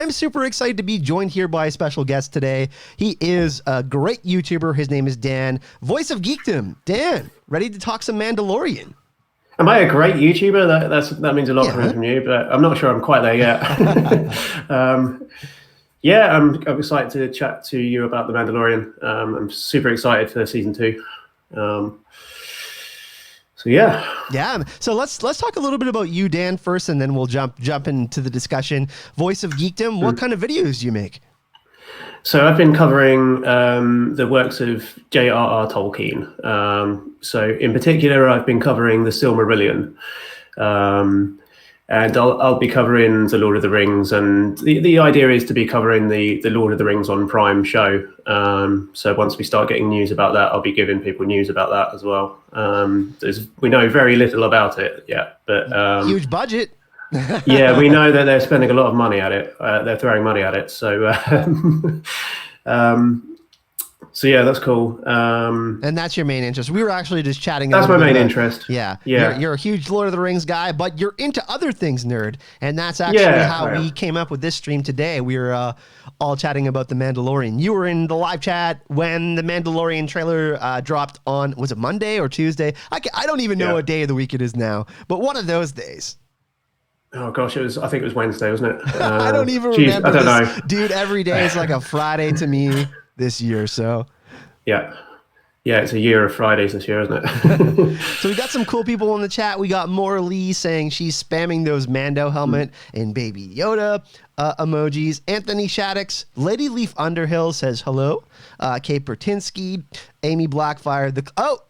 I'm super excited to be joined here by a special guest today. He is a great YouTuber. His name is Dan, Voice of Geekdom. Dan, ready to talk some Mandalorian? Am I a great YouTuber? That means a lot coming from you, but I'm not sure I'm quite there yet. Yeah, I'm excited to chat to you about The Mandalorian. I'm super excited for season 2. So yeah. So let's talk a little bit about you, Dan, first, and then we'll jump into the discussion. Voice of Geekdom. What kind of videos do you make? So I've been covering the works of J.R.R. Tolkien. So in particular, I've been covering the Silmarillion. And I'll be covering the Lord of the Rings, and the idea is to be covering the Lord of the Rings on Prime show. So once we start getting news about that, I'll be giving people news about that as well. We know very little about it yet, but huge budget. Yeah, we know that they're spending a lot of money at it. They're throwing money at it. So yeah, that's cool. And that's your main interest. We were actually just chatting. That's my main interest. Yeah. Yeah. You're a huge Lord of the Rings guy, but you're into other things, nerd. And that's actually how we came up with this stream today. We were all chatting about The Mandalorian. You were in the live chat when the Mandalorian trailer dropped on, was it Monday or Tuesday? I don't even know what day of the week it is now, but one of those days. Oh gosh, I think it was Wednesday, wasn't it? I don't even remember. I don't know. Dude, every day is like a Friday to me this year, so. Yeah, it's a year of Fridays this year, isn't it? So we got some cool people in the chat. We got Maura Lee saying she's spamming those Mando helmet and Baby Yoda emojis. Anthony Shaddix, Lady Leaf Underhill says hello. Kate Bertinsky, Amy Blackfire.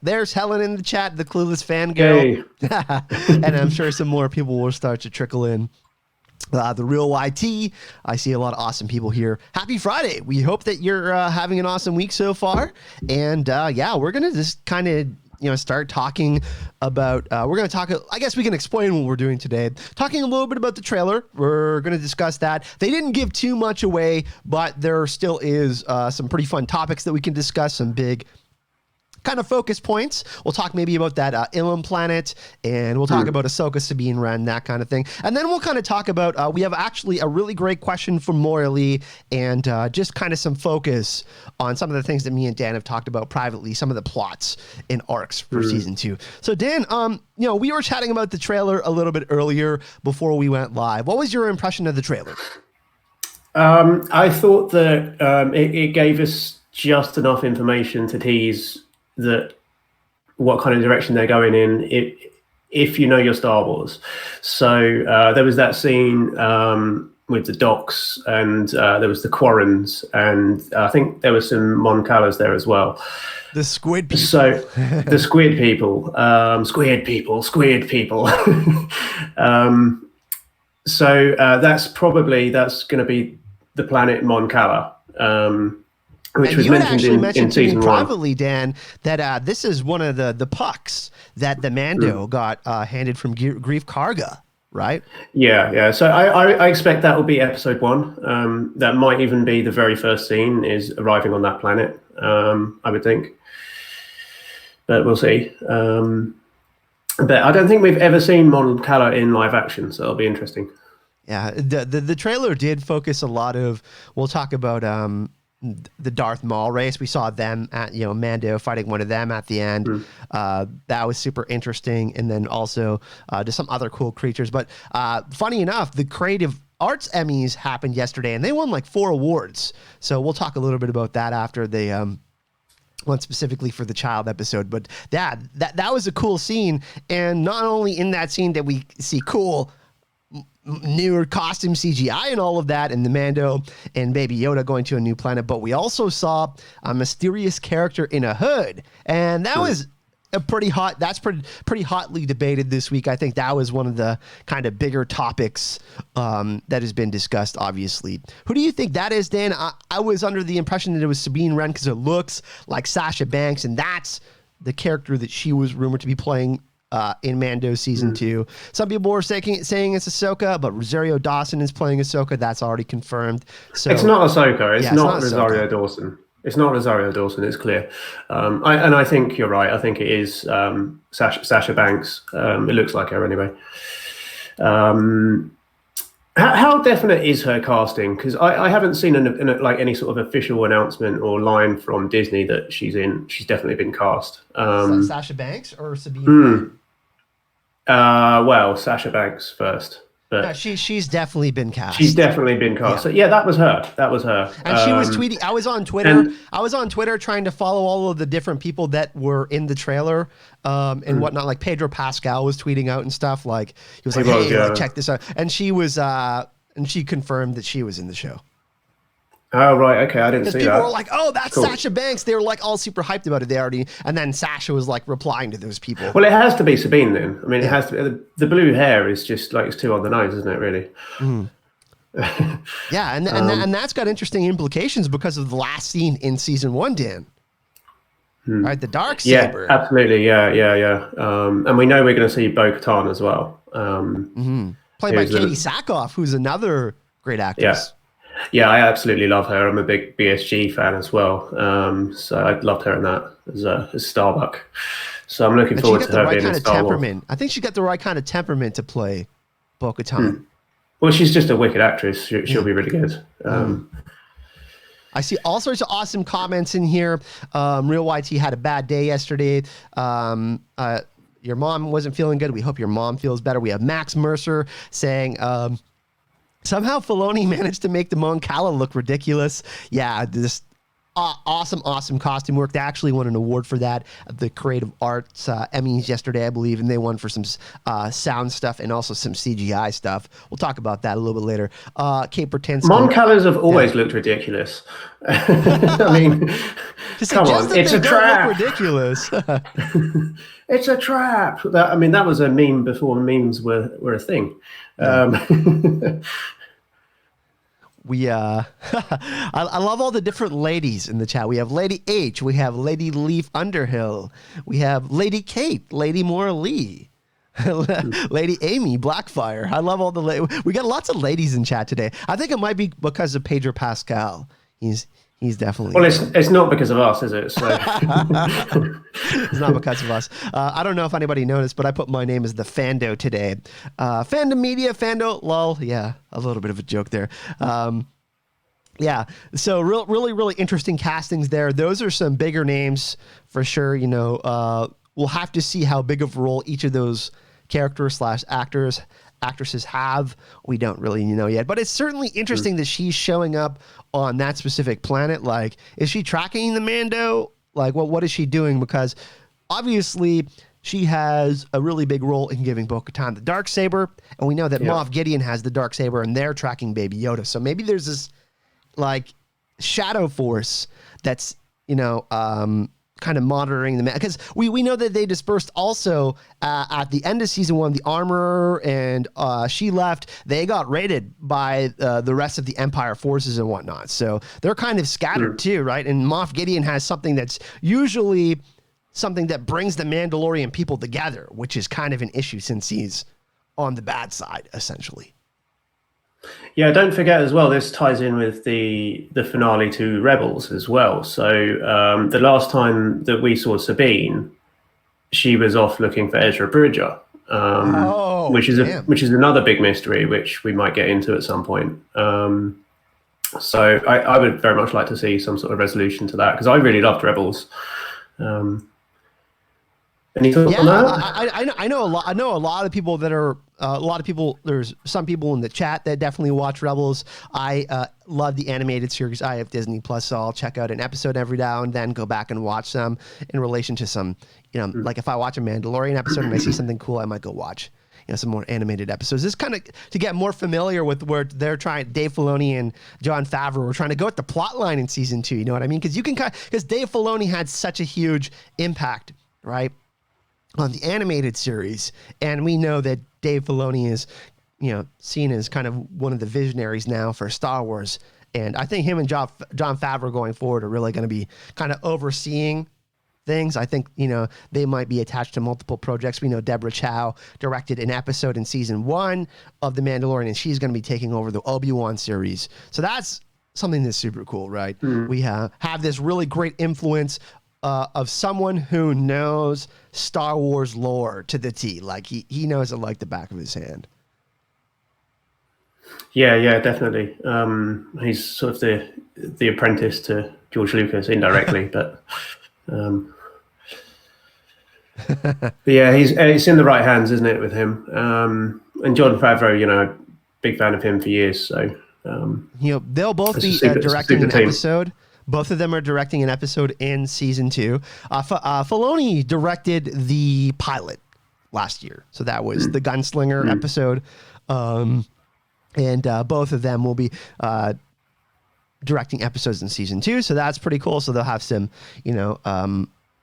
There's Helen in the chat, the clueless fangirl. Hey. And I'm sure some more people will start to trickle in. The Real YT. I see a lot of awesome people here. Happy Friday. We hope that you're having an awesome week so far. And we're going to just kind of, start talking about, we're going to talk, I guess we can explain what we're doing today. Talking a little bit about the trailer. We're going to discuss that. They didn't give too much away, but there still is some pretty fun topics that we can discuss, some big kind of focus points. We'll talk maybe about that Ilum planet, and we'll talk about Ahsoka, Sabine, Wren, that kind of thing. And then we'll kind of talk about, we have actually a really great question from Maura Lee, and just kind of some focus on some of the things that me and Dan have talked about privately, some of the plots and arcs for season 2. So Dan, we were chatting about the trailer a little bit earlier before we went live. What was your impression of the trailer? I thought that it gave us just enough information to tease that what kind of direction they're going in, if you know your Star Wars. So there was that scene with the docks, and there was the Quarrens, and I think there were some Mon Calas there as well. The squid people. So the squid people, squid people. So that's going to be the planet Mon Cala. Which was mentioned in season 1 privately, Dan, that this is one of the pucks that the Mando got handed from Grief Karga, right? Yeah. So I expect that will be episode 1. That might even be the very first scene is arriving on that planet. I would think, but we'll see. But I don't think we've ever seen Mon Cala in live action, so it'll be interesting. Yeah, the trailer did focus a lot of. We'll talk about the Darth Maul race. We saw them at, Mando fighting one of them at the end. That was super interesting. And then also just some other cool creatures. But funny enough, the Creative Arts Emmys happened yesterday and they won like 4 awards. So we'll talk a little bit about that after they one specifically for the child episode. But that was a cool scene. And not only in that scene that we see cool newer costume CGI and all of that, and the Mando and Baby Yoda going to a new planet, but we also saw a mysterious character in a hood, and that was a pretty hotly debated this week. I think that was one of the kind of bigger topics that has been discussed, obviously. Who do you think that is, Dan? I was under the impression that it was Sabine Wren because it looks like Sasha Banks, and that's the character that she was rumored to be playing in Mando season 2. Some people were saying it's Ahsoka, but Rosario Dawson is playing Ahsoka. That's already confirmed. So it's not Ahsoka. It's not Rosario Dawson. It's not Rosario Dawson. It's clear. I think you're right. I think it is Sasha Banks. It looks like her anyway. How definite is her casting? Because I haven't seen like any sort of official announcement or line from Disney that she's in. She's definitely been cast. Sasha Banks or Sabine? Well, Sasha Banks first. But no, she's definitely been cast. She's definitely been cast. Yeah. So yeah, that was her. And she was tweeting. I was on Twitter trying to follow all of the different people that were in the trailer and whatnot. Like Pedro Pascal was tweeting out and stuff. Like he was like, "Hey, like, check this out." And she was and she confirmed that she was in the show. Oh, right. Okay. I didn't see that. Because people were like, oh, that's cool. Sasha Banks. They were like all super hyped about it. They already, and then Sasha was like replying to those people. Well, it has to be Sabine then. I mean, it has to be, the blue hair is just like, it's too on the nose, isn't it, really? Yeah. And that's got interesting implications because of the last scene in season 1, Dan. Right. The Darksaber. Yeah, absolutely. Yeah. And we know we're going to see Bo-Katan as well. Played by Katie Sackhoff, who's another great actress. Yeah, I absolutely love her. I'm a big BSG fan as well. So I loved her in that as Starbuck. So I'm looking forward to her being in Star Wars. I think she got the right kind of temperament to play Bo-Katan. Well, she's just a wicked actress. She'll be really good. I see all sorts of awesome comments in here. Real YT had a bad day yesterday. Your mom wasn't feeling good. We hope your mom feels better. We have Max Mercer saying... somehow Filoni managed to make the Mon Cala look ridiculous. Yeah, this awesome costume work. They actually won an award for that at the Creative Arts Emmys yesterday, I believe, and they won for some sound stuff and also some CGI stuff. We'll talk about that a little bit later. Kate Bertinsky. Mon Calas have always looked ridiculous. I mean, come on, it's a trap. Ridiculous. It's a trap. That was a meme before memes were a thing. I love all the different ladies in the chat. We have Lady H, we have Lady Leaf Underhill, we have Lady Kate, Lady Maura Lee, Lady Amy Blackfire. I love all the we got lots of ladies in chat today. I think it might be because of Pedro Pascal. He's definitely... Well, it's not because of us, is it? So. It's not because of us. I don't know if anybody noticed, but I put my name as the Fando today. Fandom Media, Fando, lol. Yeah, a little bit of a joke there. Yeah, so really interesting castings there. Those are some bigger names for sure. You know, we'll have to see how big of a role each of those characters / actresses have. We don't really know yet, but it's certainly interesting that she's showing up on that specific planet. Like, is she tracking the Mando? Like, what is she doing? Because obviously she has a really big role in giving Bo-Katan the Darksaber, and we know that Moff Gideon has the Darksaber and they're tracking Baby Yoda. So maybe there's this like shadow force that's, kind of monitoring them, because we know that they dispersed also at the end of season 1. The armorer and she left. They got raided by the rest of the Empire forces and whatnot. So they're kind of scattered too, right? And Moff Gideon has something that's usually something that brings the Mandalorian people together, which is kind of an issue since he's on the bad side, essentially. Yeah, don't forget as well, this ties in with the finale to Rebels as well. So the last time that we saw Sabine, she was off looking for Ezra Bridger, which is another big mystery, which we might get into at some point. So I would very much like to see some sort of resolution to that, because I really loved Rebels. Any thoughts on that? I know a lot of people that are there's some people in the chat that definitely watch Rebels. I love the animated series. I have Disney Plus, so I'll check out an episode every now and then, go back and watch them in relation to some, like if I watch a Mandalorian episode and I see something cool, I might go watch some more animated episodes. This kind of to get more familiar with where they're trying. Dave Filoni and Jon Favreau were trying to go with the plot line in season 2. You know what I mean? Because because Dave Filoni had such a huge impact, right, on the animated series, and we know that Dave Filoni is, seen as kind of one of the visionaries now for Star Wars, and I think him and Jon Favreau going forward are really going to be kind of overseeing things. I think they might be attached to multiple projects. We know Deborah Chow directed an episode in season 1 of The Mandalorian, and she's going to be taking over the Obi-Wan series. So that's something that's super cool, right? We have this really great influence of someone who knows Star Wars lore to the T. Like he knows it like the back of his hand. Yeah, definitely. He's sort of the apprentice to George Lucas indirectly, but yeah, it's in the right hands, isn't it, with him? And Jon Favreau, big fan of him for years. So they'll both it's be it's a directing super an team. episode. Both of them are directing an episode in season 2. Filoni directed the pilot last year, so that was the Gunslinger episode, and both of them will be directing episodes in season 2. So that's pretty cool. So they'll have some,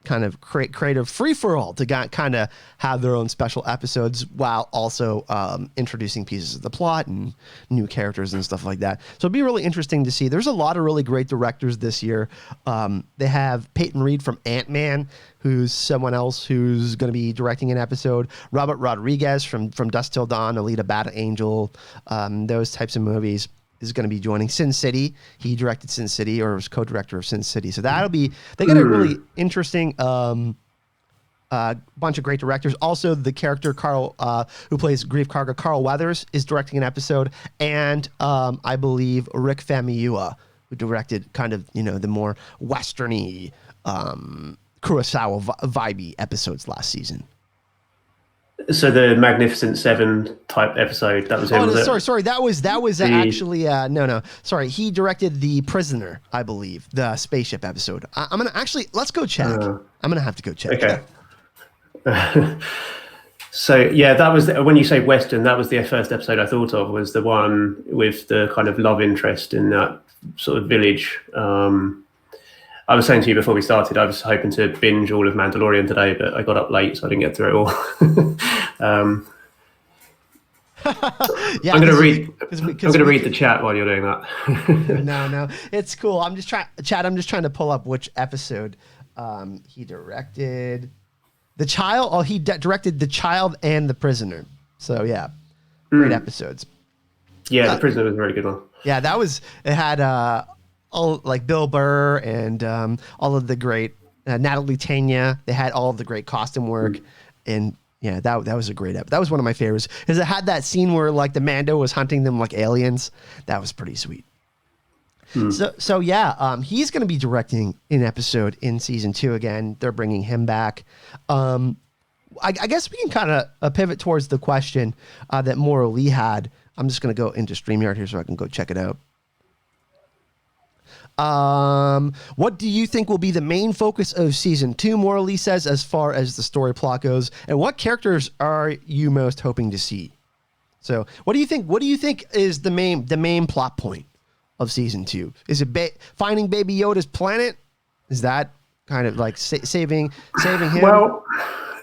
kind of creative free-for-all to kind of have their own special episodes while also introducing pieces of the plot and new characters and stuff like that. So it'd be really interesting to see. There's a lot of really great directors this year. They have Peyton Reed from Ant-Man, who's someone else who's going to be directing an episode. Robert Rodriguez from Dusk Till Dawn, Alita Battle Angel, those types of movies, is going to be joining. Sin City. He directed Sin City, or was co-director of Sin City. So that'll be, they got a really interesting bunch of great directors. Also, the character Carl, who plays Grief Karga, Carl Weathers, is directing an episode. And I believe Rick Famuyiwa, who directed kind of, the more westerny, Kurosawa vibey episodes last season. So the Magnificent Seven type episode, that was him. Sorry. That was actually no. Sorry, he directed The Prisoner, I believe, the spaceship episode. I'm gonna let's go check. I'm gonna have to go check. Okay. So yeah, that was when you say Western. That was the first episode I thought of. Was the one with the kind of love interest in that sort of village. I was saying to you before we started, I was hoping to binge all of Mandalorian today, but I got up late, so I didn't get through it all. Yeah, I'm going to read the chat while you're doing that. No, it's cool. I'm just trying to pull up which episode he directed. The Child. Oh, he directed The Child and The Prisoner. So yeah, great episodes. Yeah, The Prisoner was a very good one. Yeah, it had all like Bill Burr and all of the great Natalie Tanya. They had all of the great costume work, and yeah, that was a great episode. That was one of my favorites because it had that scene where like the Mando was hunting them like aliens. That was pretty sweet. So yeah, he's going to be directing an episode in season 2 again. They're bringing him back. I guess we can kind of pivot towards the question that Maura Lee had. I'm just going to go into StreamYard here so I can go check it out. What do you think will be the main focus of season 2, Maura Lee says, as far as the story plot goes, and what characters are you most hoping to see? So what do you think is the main plot point of season 2? Is it finding Baby Yoda's planet? Is that kind of like saving him? Well,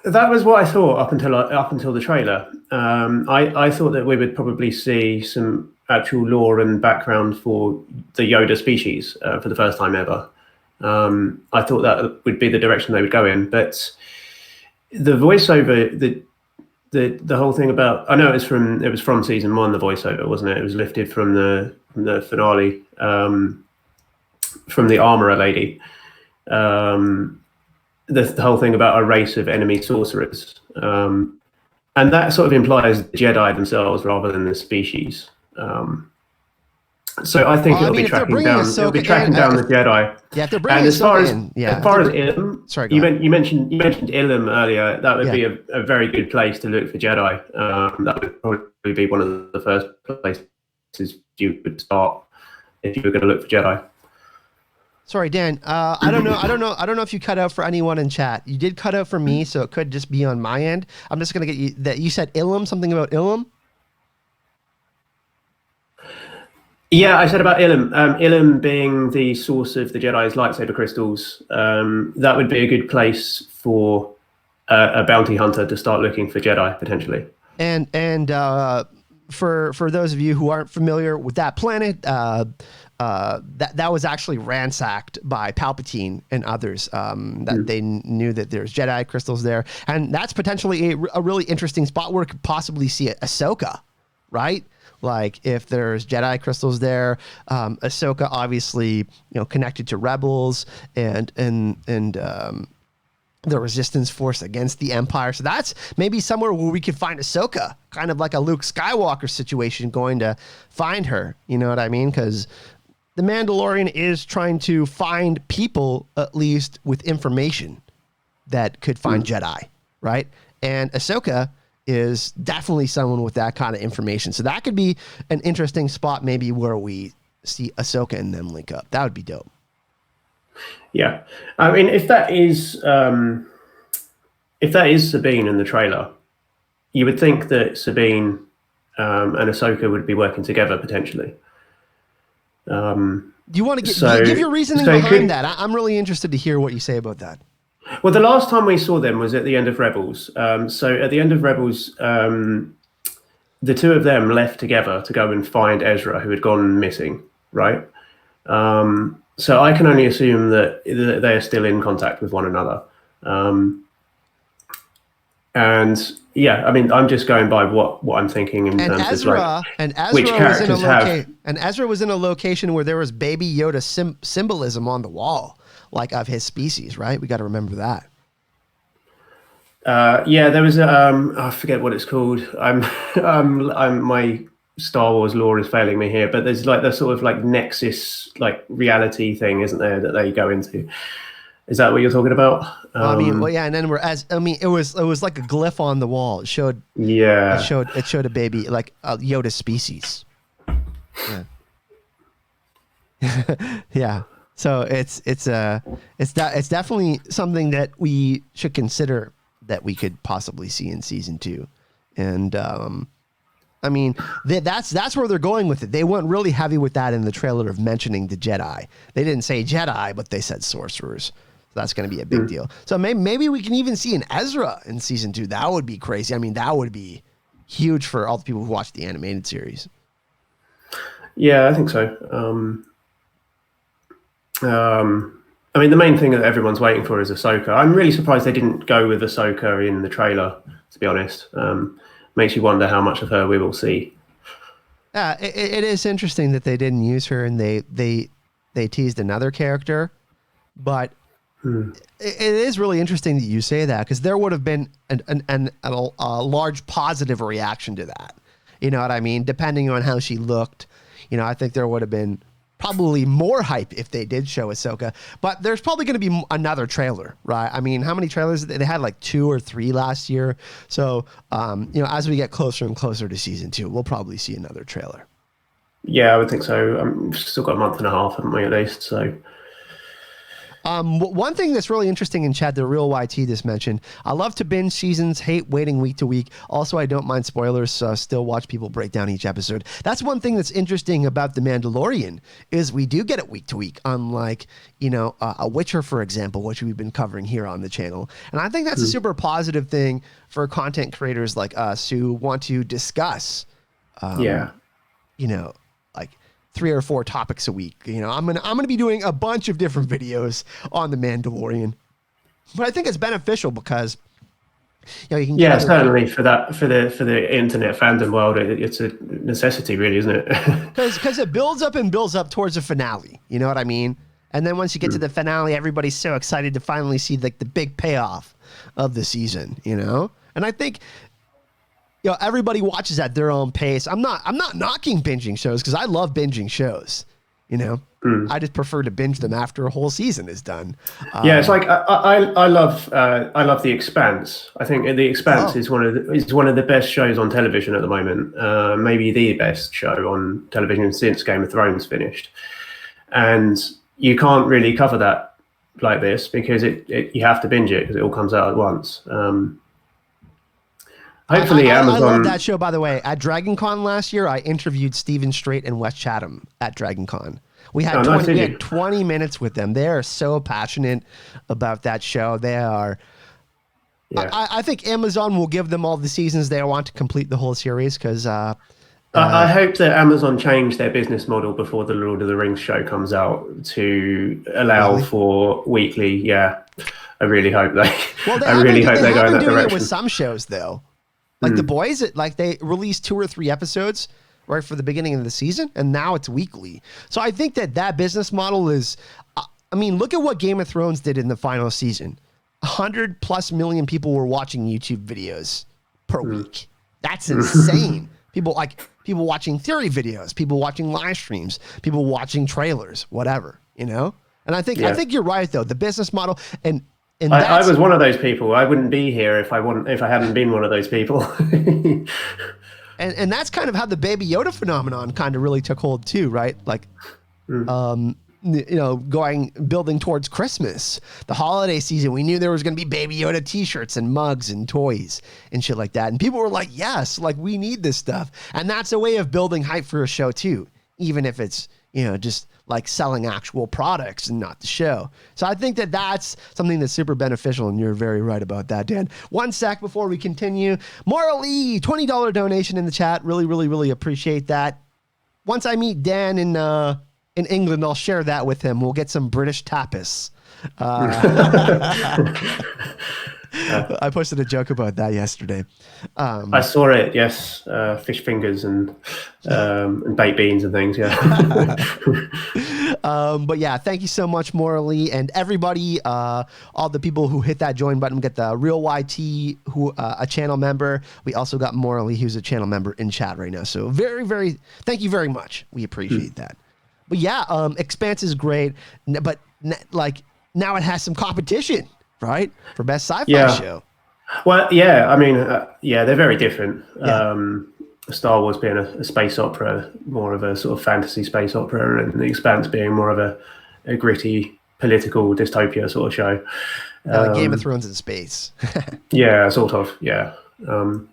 that was what I thought up until the trailer. I thought that we would probably see some actual lore and background for the Yoda species for the first time ever. I thought that would be the direction they would go in, but the voiceover, the whole thing about, I know it was from season 1, the voiceover, wasn't it? It was lifted from the finale, from the armorer lady. The whole thing about a race of enemy sorcerers, and that sort of implies the Jedi themselves rather than the species. So I think it'll be tracking down the Jedi. Yeah, if they're bringing and as far as Ilum, sorry, you mentioned Ilum earlier. That would be a very good place to look for Jedi. That would probably be one of the first places you would start if you were going to look for Jedi. Sorry, Dan. I don't know if you cut out for anyone in chat. You did cut out for me, so it could just be on my end. I'm just gonna get you that you said Ilum, something about Ilum. Yeah, I said about Ilum. Ilum being the source of the Jedi's lightsaber crystals. That would be a good place for a bounty hunter to start looking for Jedi potentially. And for those of you who aren't familiar with that planet, that was actually ransacked by Palpatine and others. That they knew that there's Jedi crystals there, and that's potentially a really interesting spot where we could possibly see Ahsoka, right? Like if there's Jedi crystals there, Ahsoka obviously connected to Rebels and the resistance force against the Empire. So that's maybe somewhere where we could find Ahsoka, kind of like a Luke Skywalker situation, going to find her. You know what I mean? Because the Mandalorian is trying to find people, at least with information, that could find Jedi, right? And Ahsoka is definitely someone with that kind of information. So that could be an interesting spot, maybe where we see Ahsoka and them link up. That would be dope. Yeah, I mean, if that is Sabine in the trailer, you would think that Sabine and Ahsoka would be working together potentially. Do you want to give your reasoning behind that? I'm really interested to hear what you say about that. Well, the last time we saw them was at the end of Rebels. So at the end of Rebels, the two of them left together to go and find Ezra, who had gone missing, right? So I can only assume that they are still in contact with one another. And yeah, I mean, I'm just going by what I'm thinking in terms of like which characters have. And Ezra was in a location where there was Baby Yoda symbolism on the wall, like of his species, right? We got to remember that. Yeah, there was I forget what it's called. My Star Wars lore is failing me here, but there's like the sort of like Nexus like reality thing, isn't there, that they go into? Is that what you're talking about? I mean, well, yeah, and then it was like a glyph on the wall. It showed a baby, like a Yoda species. Yeah. Yeah. So it's definitely something that we should consider that we could possibly see in season 2. And I mean, that's where they're going with it. They went really heavy with that in the trailer of mentioning the Jedi. They didn't say Jedi, but they said sorcerers. So that's going to be a big deal. So maybe we can even see an Ezra in season 2. That would be crazy. I mean, that would be huge for all the people who watch the animated series. Yeah, I think so. I mean, the main thing that everyone's waiting for is Ahsoka. I'm really surprised they didn't go with Ahsoka in the trailer, to be honest. Makes you wonder how much of her we will see. Yeah, it is interesting that they didn't use her and they teased another character, but it is really interesting that you say that, because there would have been a large positive reaction to that. You know what I mean? Depending on how she looked, you know, I think there would have been probably more hype if they did show Ahsoka, but there's probably going to be another trailer, right? I mean, how many trailers? They had like 2 or 3 last year. So, you know, as we get closer and closer to season 2, we'll probably see another trailer. Yeah, I would think so. We've still got a month and a half, haven't we, at least? So. One thing that's really interesting in chat, the real YT just mentioned, I love to binge seasons, hate waiting week to week. Also, I don't mind spoilers, so I still watch people break down each episode. That's one thing that's interesting about The Mandalorian, is we do get it week to week, unlike, you know, a Witcher, for example, which we've been covering here on the channel. And I think that's a super positive thing for content creators like us who want to discuss, you know, like 3 or 4 topics a week. You know, I'm gonna be doing a bunch of different videos on The Mandalorian, but I think it's beneficial because, you know, you can certainly for the internet fandom world, it's a necessity, really, isn't it? Because it builds up and builds up towards a finale. You know what I mean? And then once you get to the finale, everybody's so excited to finally see like the big payoff of the season. You know, and I think, you know, everybody watches at their own pace. I'm not knocking binging shows, because I love binging shows. You know, I just prefer to binge them after a whole season is done. Yeah, it's like I love The Expanse. I think The Expanse is one of the best shows on television at the moment. Maybe the best show on television since Game of Thrones finished. And you can't really cover that like this, because you have to binge it, because it all comes out at once. Hopefully Amazon. I love that show, by the way. At DragonCon last year, I interviewed Stephen Strait and Wes Chatham at DragonCon. We had 20 minutes with them. They are so passionate about that show. They are. Yeah. I think Amazon will give them all the seasons they want to complete the whole series, because. I hope that Amazon change their business model before the Lord of the Rings show comes out to allow for weekly. Yeah, I really hope they. Well, they go in that direction. It with some shows though. Like The Boys, like they released 2 or 3 episodes right for the beginning of the season, and now it's weekly. So I think that business model is, I mean, look at what Game of Thrones did in the final season. 100+ million people were watching YouTube videos per week. That's insane. People watching theory videos, people watching live streams, people watching trailers, whatever, you know? And I think you're right though. The business model and I was one of those people. I wouldn't be here if I hadn't been one of those people. and that's kind of how the Baby Yoda phenomenon kind of really took hold too, right? Like building towards Christmas, the holiday season, we knew there was going to be Baby Yoda t-shirts and mugs and toys and shit like that. And people were like, yes, like we need this stuff. And that's a way of building hype for a show too, even if it's, just like selling actual products and not the show. So I think that that's something that's super beneficial, and you're very right about that, Dan. One sec before we continue. Maura Lee, $20 donation in the chat. Really, really, really appreciate that. Once I meet Dan in England, I'll share that with him. We'll get some British tapas. I posted a joke about that yesterday. I saw it. Yes, fish fingers and baked beans and things. Yeah. But yeah, thank you so much, Maura Lee, and everybody. All the people who hit that join button. We got the Real YT, who a channel member. We also got Maura Lee, who's a channel member in chat right now. So very, very thank you very much. We appreciate that. But yeah, Expanse is great, but like now it has some competition. Right? For best sci-fi show. Well, yeah, I mean, they're very different. Yeah. Star Wars being a space opera, more of a sort of fantasy space opera, and The Expanse being more of a gritty political dystopia sort of show. Game of Thrones in space. Yeah, sort of, yeah. I'm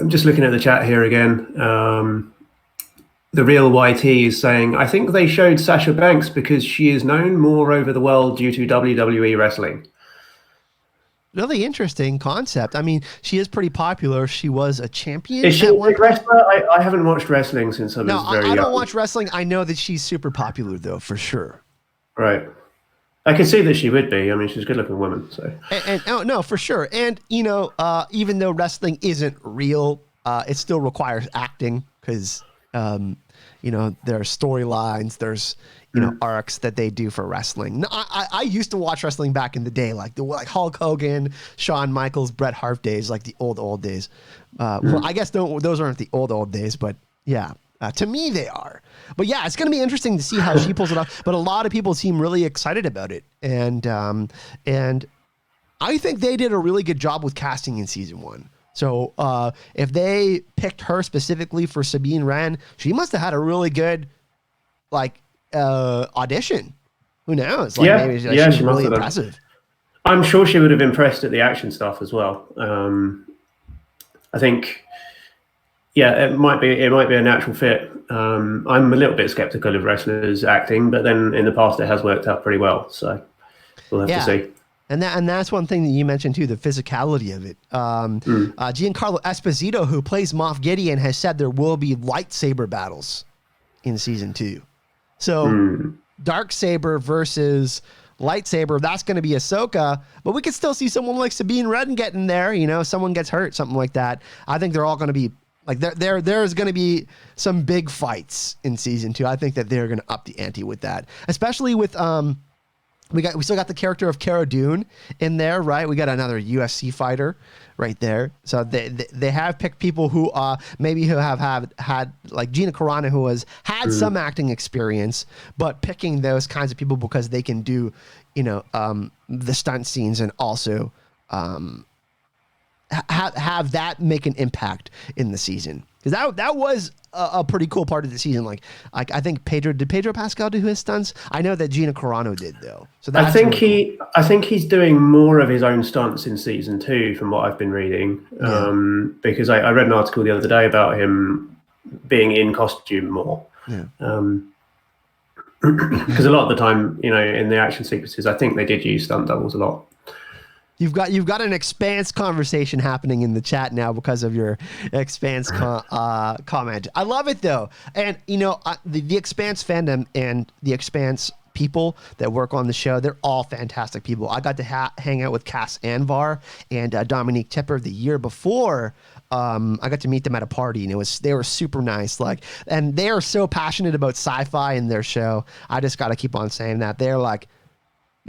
just looking at the chat here again. The Real YT is saying, I think they showed Sasha Banks because she is known more over the world due to WWE wrestling. Really interesting concept. I mean, she is pretty popular. She was a champion. Is she a wrestler? I haven't watched wrestling since I was very young. I don't watch wrestling. I know that she's super popular, though, for sure. Right. I can see that she would be. I mean, she's a good-looking woman. So. And no, for sure. And, even though wrestling isn't real, it still requires acting because... there are storylines, there's arcs that they do for wrestling. No, I used to watch wrestling back in the day, like Hulk Hogan, Shawn Michaels, Bret Hart days, like the old days. Well, I guess those aren't the old days, but yeah, to me they are. But yeah, it's going to be interesting to see how she pulls it off. But a lot of people seem really excited about it, and I think they did a really good job with casting in season 1. So if they picked her specifically for Sabine Wren, she must have had a really good audition. Who knows? Maybe she was really impressive. I'm sure she would have impressed at the action stuff as well. I think, it might be a natural fit. I'm a little bit skeptical of wrestlers acting, but then in the past it has worked out pretty well. So we'll have to see. And that's one thing that you mentioned too, the physicality of it. Giancarlo Esposito, who plays Moff Gideon, has said there will be lightsaber battles in season 2. So Darksaber versus lightsaber, that's going to be Ahsoka, but we could still see someone like Sabine Wren getting there. Someone gets hurt, something like that. I think they're all going to be like there's going to be some big fights in season 2. I think that they're going to up the ante with that, especially with We still got the character of Cara Dune in there, right? We got another UFC fighter right there. So they have picked people who maybe who have had like Gina Carano, who has had some acting experience, but picking those kinds of people because they can do, the stunt scenes and also have that make an impact in the season. Because that was a pretty cool part of the season. Like I think Pedro Pascal do his stunts? I know that Gina Carano did though. So that's I think he's doing more of his own stunts in season 2 from what I've been reading. Because I read an article the other day about him being in costume more. Yeah. Because a lot of the time, in the action sequences, I think they did use stunt doubles a lot. You've got an Expanse conversation happening in the chat now because of your Expanse comment. I love it though, and the Expanse fandom and the Expanse people that work on the show, they're all fantastic people. I got to hang out with Cass Anvar and Dominique Tipper the year before. I got to meet them at a party, and they were super nice. And they are so passionate about sci-fi in their show. I just got to keep on saying that they're like.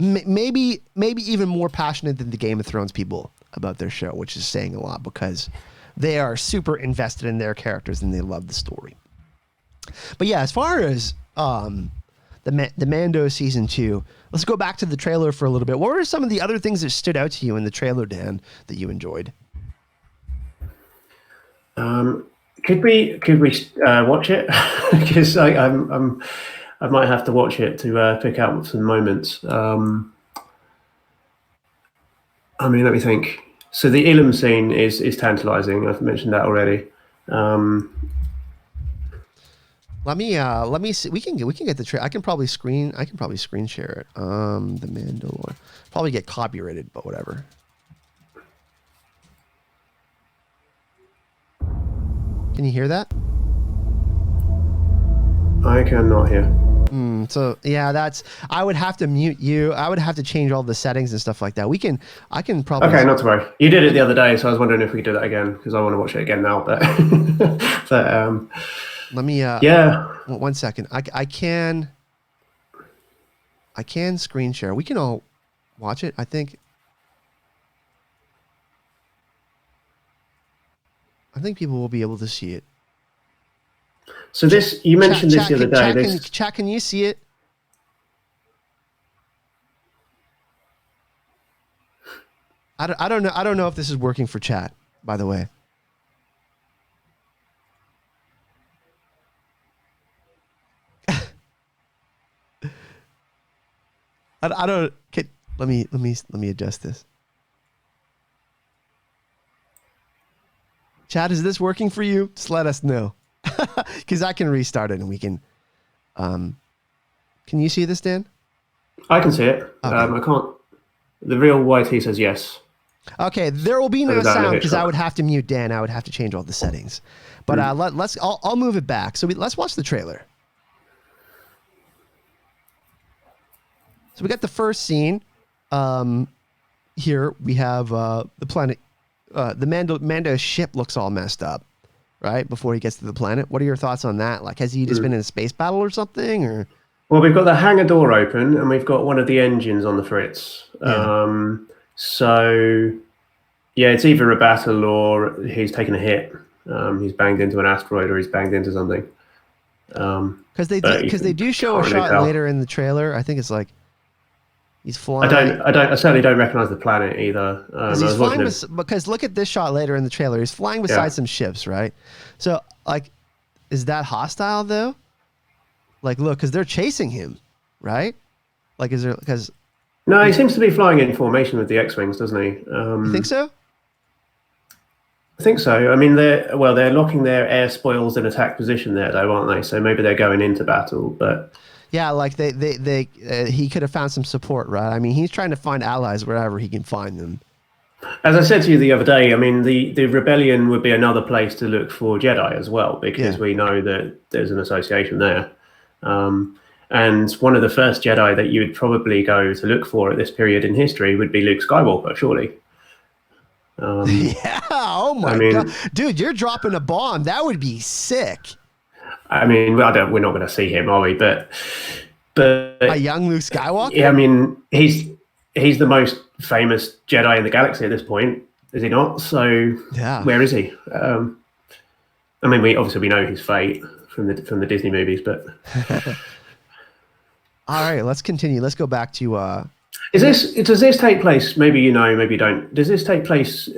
maybe even more passionate than the Game of Thrones people about their show, which is saying a lot because they are super invested in their characters and they love the story. But yeah, as far as the Mando season 2, let's go back to the trailer for a little bit. What were some of the other things that stood out to you in the trailer, Dan, that you enjoyed? Could we watch it? Because I might have to watch it to pick out some moments. Let me think. So the Ilum scene is tantalizing. I've mentioned that already. Let me see. We can get the trailer. I can probably screen share it. The Mandalorian. Probably get copyrighted, but whatever. Can you hear that? I cannot hear. So yeah, I would have to mute you. I would have to change all the settings and stuff like that. I can probably. Okay, not to worry. You did it the other day, so I was wondering if we could do that again because I want to watch it again now. But let me. Yeah. 1 second. I can screen share. We can all watch it. I think people will be able to see it. So you mentioned this the other day. Chat, can you see it? I don't know. I don't know if this is working for chat, by the way. I don't. Let me adjust this. Chat, is this working for you? Just let us know. Because I can restart it and we can. Can you see this, Dan? I can see it. Okay. I can't. The real YT says yes. Okay, there will be no sound because I would have to mute Dan. I would have to change all the settings. But I'll move it back. So let's watch the trailer. So we got the first scene. Here we have the planet. The Mando's ship looks all messed up, right? Before he gets to the planet. What are your thoughts on that? Like, has he just been in a space battle or something? Or well, we've got the hangar door open, and we've got one of the engines on the fritz. Yeah. So, yeah, it's either a battle or he's taken a hit. He's banged into an asteroid or he's banged into something. Because they do show a shot later in the trailer. I think it's like he's flying. I certainly don't recognize the planet either. He's flying because look at this shot later in the trailer. He's flying beside some ships, right? So, like, is that hostile though? Like, look, because they're chasing him, right? Like, is there because? No, he seems to be flying in formation with the X-wings, doesn't he? You think so? I think so. I mean, they're locking their air spoils in attack position there, though, aren't they? So maybe they're going into battle, but yeah, like he could have found some support, right? I mean, he's trying to find allies wherever he can find them. As I said to you the other day, I mean, the rebellion would be another place to look for Jedi as well, because we know that there's an association there. And one of the first Jedi that you would probably go to look for at this period in history would be Luke Skywalker, surely. Yeah. Oh my God, dude, you're dropping a bomb. That would be sick. I mean, we're not going to see him, are we? But a young Luke Skywalker. Yeah, I mean, he's the most famous Jedi in the galaxy at this point, is he not? So where is he? I mean, we know his fate from the Disney movies, but. All right, let's continue. Let's go back to. Does this take place? Maybe you know, maybe you don't. Does this take place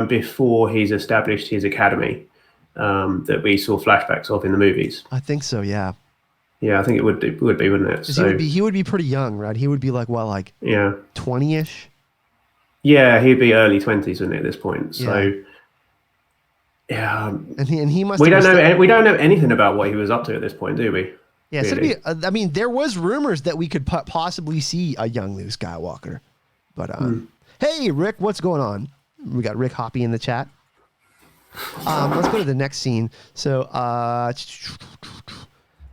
before he's established his academy that we saw flashbacks of in the movies? I think so. Yeah. Yeah, I think it would be, wouldn't it? So he would be pretty young, right? He would be like 20-ish. Yeah, he'd be early 20s, wouldn't he, at this point? So and he must. We don't know anything about what he was up to at this point, do we? Yeah, really? I mean, there was rumors that we could possibly see a young Luke Skywalker, but hey, Rick, what's going on? We got Rick Hoppy in the chat. Let's go to the next scene. So,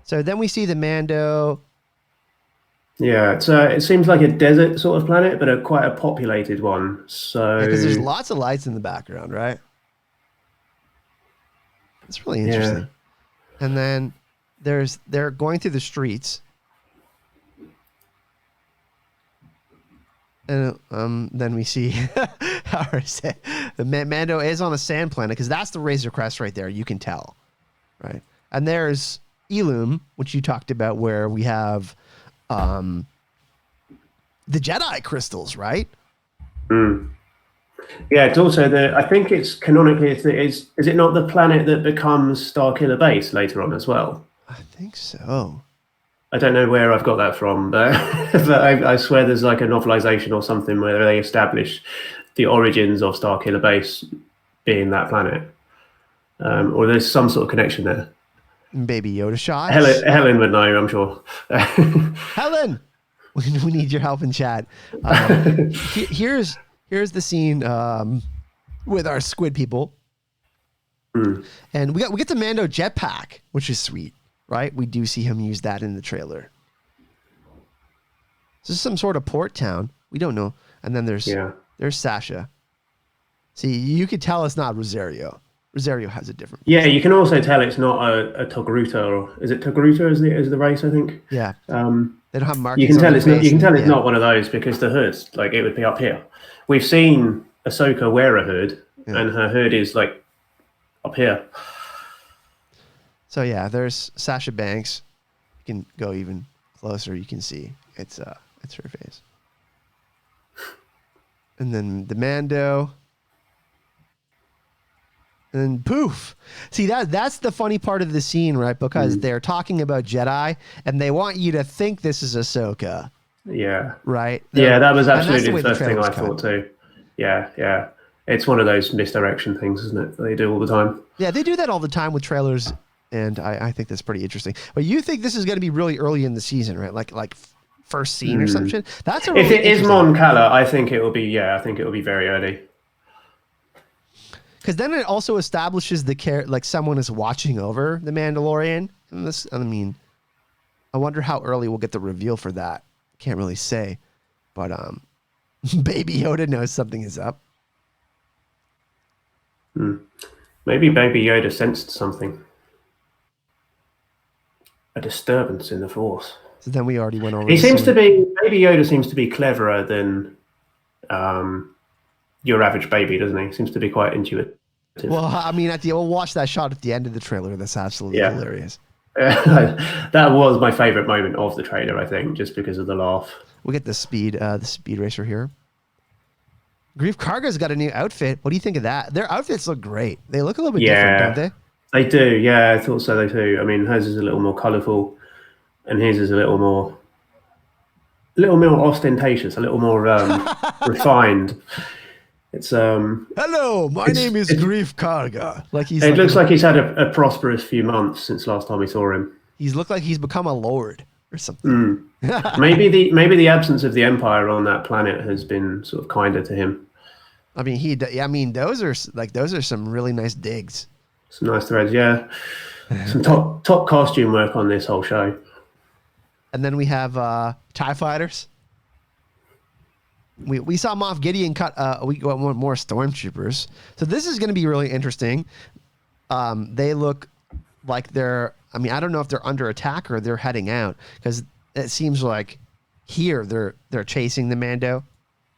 then we see the Mando. Yeah, it seems like a desert sort of planet, but quite a populated one. So because there's lots of lights in the background, right? It's really interesting. Yeah. And then they're going through the streets. And then we see the Mando is on a sand planet because that's the Razor Crest right there. You can tell, right? And there's Elum, which you talked about, where we have the Jedi crystals, right? Yeah, it's also I think it's canonically, is it not the planet that becomes Starkiller Base later on as well? I think so. I don't know where I've got that from, but, but I swear there's like a novelization or something where they establish the origins of Starkiller Base being that planet. Or there's some sort of connection there. Baby Yoda shots. Helen would know, I'm sure. Helen, we need your help in chat. Here's the scene with our squid people, and we get the Mando jetpack, which is sweet, right? We do see him use that in the trailer. This is some sort of port town. We don't know. And then there's Sasha. See, you could tell it's not Rosario. Rosario has a different. Yeah, you can also tell it's not a Togruta, or is it Togruta as the race? I think. Yeah. They don't have markings. You can tell it's not one of those because the hood's like, it would be up here. We've seen Ahsoka wear a hood, and her hood is like up here. So yeah, there's Sasha Banks. You can go even closer. You can see it's her face. And then the Mando. And poof. See, that's the funny part of the scene, right? Because they're talking about Jedi, and they want you to think this is Ahsoka. Yeah. Right? Yeah, that was absolutely the first thing I thought too. Yeah. It's one of those misdirection things, isn't it? They do all the time. Yeah, they do that all the time with trailers, and I think that's pretty interesting. But you think this is going to be really early in the season, right? Like first scene or something? That's a really if it is Mon Cala, I think it will be very early. Because then it also establishes like someone is watching over the Mandalorian. And I wonder how early we'll get the reveal for that. Can't really say, but Baby Yoda knows something is up. Maybe Baby Yoda sensed something. A disturbance in the Force. So then we already went over. Baby Yoda seems to be cleverer than your average baby, doesn't he? Seems to be quite intuitive. Well, I mean, we'll watch that shot at the end of the trailer. That's absolutely hilarious. That was my favorite moment of the trailer, I think, just because of the laugh. We get the speed racer here. Grief Karga's got a new outfit. What do you think of that? Their outfits look great. They look a little bit different, don't they? They do. Yeah, I thought so. They do. I mean, hers is a little more colourful, and his is a little more ostentatious, a little more refined. It's hello, my name is Grief Karga. It looks like he's had a prosperous few months since last time we saw him. He's looked like he's become a lord or something. Maybe the absence of the Empire on that planet has been sort of kinder to him. I mean, those are some really nice digs. Some nice threads, yeah. Some top costume work on this whole show. And then we have TIE fighters. We saw Moff Gideon cut. We got more stormtroopers. So this is going to be really interesting. They look like they're. I mean, I don't know if they're under attack or they're heading out, because it seems like here they're chasing the Mando,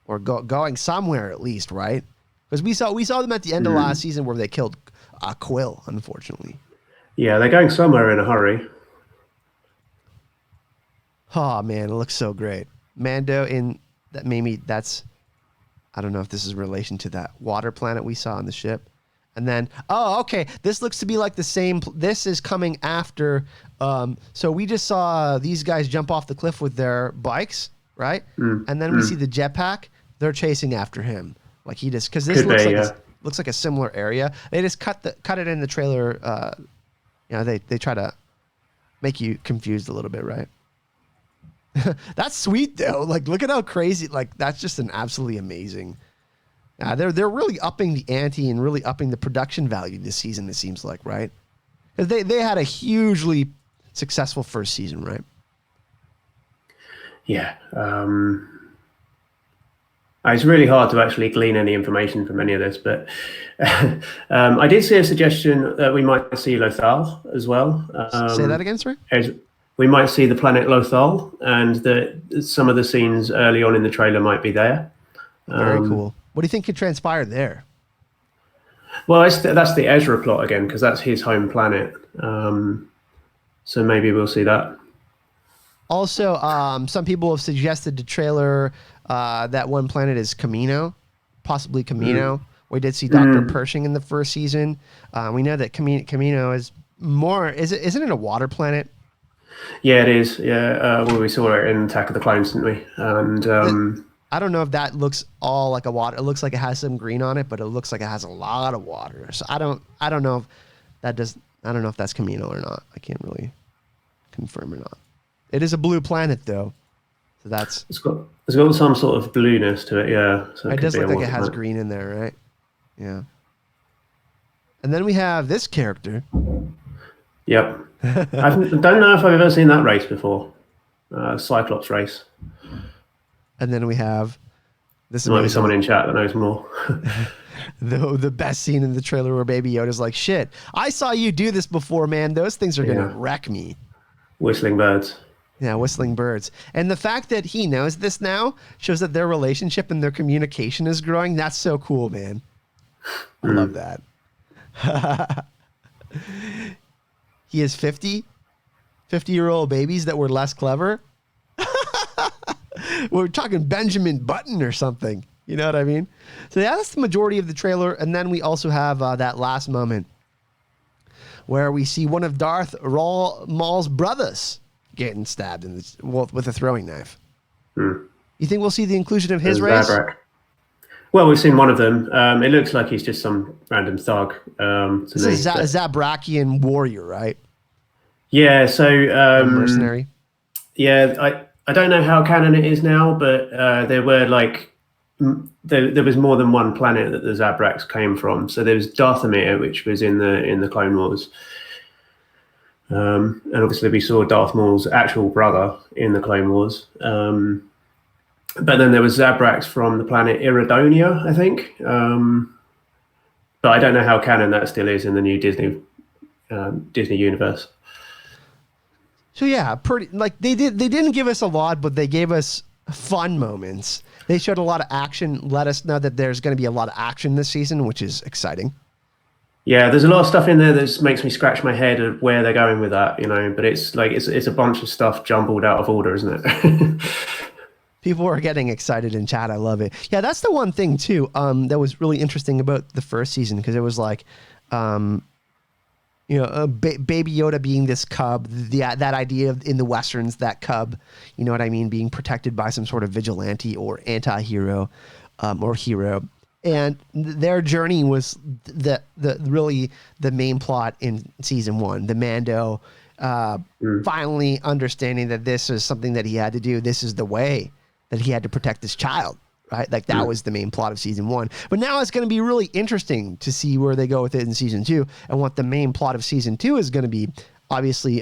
or going somewhere at least, right? Because we saw them at the end of last season where they killed Quill, unfortunately. Yeah, they're going somewhere in a hurry. Oh man, it looks so great. Mando in that. Maybe that's. I don't know if this is in relation to that water planet we saw on the ship. And then, okay, this looks to be like the same. This is coming after. So we just saw these guys jump off the cliff with their bikes, right? And then we see the jetpack. They're chasing after him, like he just, because this looks like a similar area. They just cut it in the trailer. They try to make you confused a little bit, right? That's sweet though. Like, look at how crazy. Like, that's just an absolutely amazing. They're really upping the ante and really upping the production value this season, it seems like, right? Because they had a hugely successful first season, right? Yeah. It's really hard to actually glean any information from any of this, but I did see a suggestion that we might see Lothal as well. Say that again, sorry? we might see the planet Lothal, and some of the scenes early on in the trailer might be there. Very cool. What do you think could transpire there? Well, that's the Ezra plot again, because that's his home planet. So maybe we'll see that. Also, some people have suggested the trailer that one planet is Kamino, possibly Kamino. We did see Dr. Pershing in the first season. We know that Kamino is more. Isn't it a water planet? Yeah, it is. Yeah, well, we saw it in Attack of the Clones, didn't we? And I don't know if that looks all like a water. It looks like it has some green on it, but it looks like it has a lot of water. So I don't know if that does. I don't know if that's Kamino or not. I can't really confirm or not. It is a blue planet, though, so that's. It's got some sort of blueness to it, yeah. So it does look like it has green in there, right? Yeah. And then we have this character. Yep. I don't know if I've ever seen that race before. Cyclops race. And then we have this. There might be someone in chat that knows more. The best scene in the trailer where Baby Yoda's like, "Shit, I saw you do this before, man. Those things are gonna wreck me." Whistling birds. Yeah, whistling birds. And the fact that he knows this now shows that their relationship and their communication is growing. That's so cool, man. I love that. He is 50-year-old babies that were less clever. We're talking Benjamin Button or something. You know what I mean? So yeah, that's the majority of the trailer. And then we also have that last moment where we see one of Darth Maul's brothers getting stabbed with a throwing knife. You think we'll see the inclusion of his race? Well, we've seen one of them. It looks like he's just some random thug. This is a Zabrakian warrior, right? Yeah, so... mercenary? Yeah, I don't know how canon it is now, but there were there was more than one planet that the Zabraks came from. So there was Dathomir, which was in the Clone Wars. And obviously we saw Darth Maul's actual brother in the Clone Wars. But then there was Zabraks from the planet Iridonia, I think. But I don't know how canon that still is in the new Disney universe. So yeah, pretty they didn't give us a lot, but they gave us fun moments. They showed a lot of action, let us know that there's going to be a lot of action this season, which is exciting. Yeah, there's a lot of stuff in there that makes me scratch my head at where they're going with that, but it's a bunch of stuff jumbled out of order, isn't it? People are getting excited in chat. I love it. Yeah, that's the one thing too that was really interesting about the first season, because it was like Baby Yoda being this cub, that idea of, in the Westerns, that cub, you know what I mean, being protected by some sort of vigilante or anti-hero or hero. And their journey was really the main plot in season one. The Mando finally understanding that this is something that he had to do. This is the way that he had to protect his child. Right? Like that was the main plot of season one. But now it's going to be really interesting to see where they go with it in season two, and what the main plot of season two is going to be. Obviously,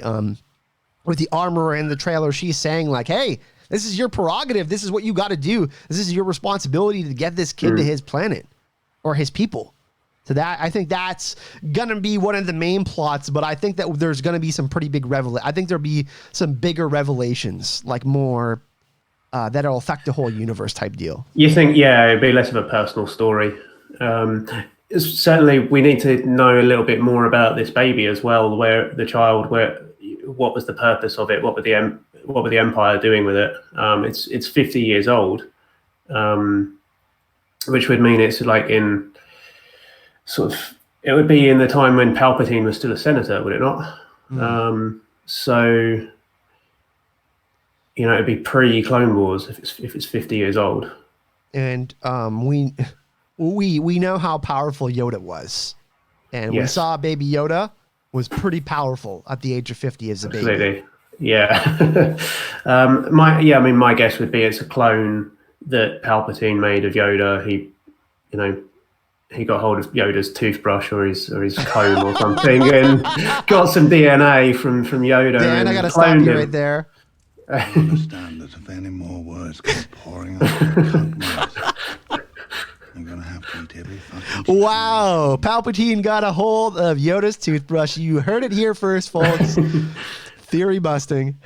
with the armorer in the trailer, she's saying like, "Hey, this is your prerogative. This is what you got to do. This is your responsibility to get this kid to his planet or his people." So that, I think that's going to be one of the main plots, but I think that there's going to be some pretty big I think there'll be some bigger revelations, like more that'll affect the whole universe type deal. You think, yeah, it'd be less of a personal story. Certainly, we need to know a little bit more about this baby as well. What was the purpose of it? What were the Empire doing with it? It's 50 years old, which would mean it's like in it would be in the time when Palpatine was still a senator, would it not? So. It'd be pre-Clone Wars if it's 50 years old. And we know how powerful Yoda was, and we saw Baby Yoda was pretty powerful at the age of 50 as a baby. Absolutely, yeah. My guess would be it's a clone that Palpatine made of Yoda. He got hold of Yoda's toothbrush or his comb or something, and got some DNA from Yoda. Dan, I gotta stop you right there. I understand that if any more words come pouring out of my cunt mouth, I'm gonna have to eat every fucking. Wow, Palpatine got a hold of Yoda's toothbrush. You heard it here first, folks. Theory busting.